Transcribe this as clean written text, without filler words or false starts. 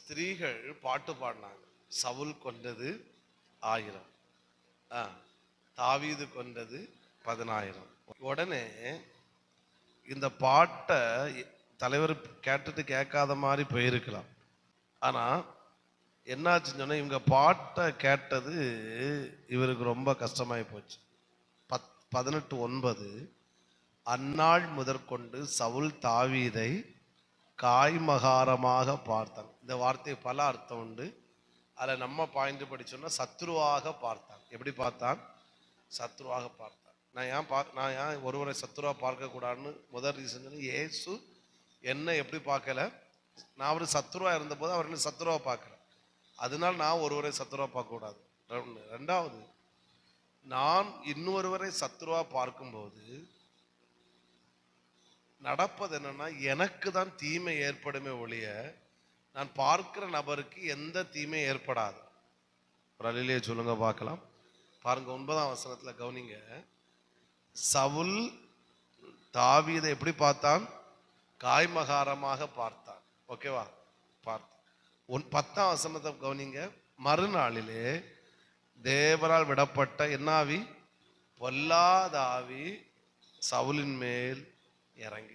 ஸ்திரீகள் பாட்டு பாடினாங்க. சவுல் கொண்டது 1000, தாவீது கொண்டது 10,000. உடனே இந்த பாட்டை தலைவர் கேட்டுட்டு கேட்காத மாதிரி போயிருக்கலாம். ஆனா என்னாச்சுன்னு சொன்னா, இவங்க பாட்டை கேட்டது இவருக்கு ரொம்ப கஷ்டமாயி போச்சு. 18:9 அந்நாள் முதற்கொண்டு சவுல் தாவீதை காய்மகாரமாக பார்த்தான். இந்த வார்த்தை பல அர்த்தம் உண்டு. அதில் நம்ம பாயிண்ட் படிச்சோம்னா சத்ருவாக பார்த்தான். எப்படி பார்த்தான்? சத்ருவாக பார்த்தான். நான் ஏன் ஒருவரை சத்ருவாக பார்க்கக்கூடாதுன்னு முதல் ரீசன் சொன்னேன். இயேசு என்ன எப்படி பார்க்கல? நான் அவர் சத்ருவா இருந்தபோது அவர் என்ன சத்ருவா பார்க்கல. அதனால நான் ஒருவரை சத்ருவா பார்க்கக்கூடாது. ரெண்டாவது, நான் இன்னொருவரை சத்ருவா பார்க்கும்போது நடப்பது என்னன்னா, எனக்கு தான் தீமை ஏற்படுமே ஒழிய நான் பார்க்கிற நபருக்கு எந்த தீமை ஏற்படாது. ஒரு அல்லேலூயா சொல்லுங்க பார்க்கலாம். பாருங்க 9ஆம் வசனத்துல கவனிங்க. சவுல் தாவீதை எப்படி பார்த்தான்? காய்மகாரமாக பார்த்தான். ஓகேவா? பார்த்தான். 10ஆம் வசனத்தை கவனிங்க. மறுநாளிலே தேவரால் விடப்பட்ட என்னாவி? பொல்லாத ஆவி சவுலின் மேல் இறங்கி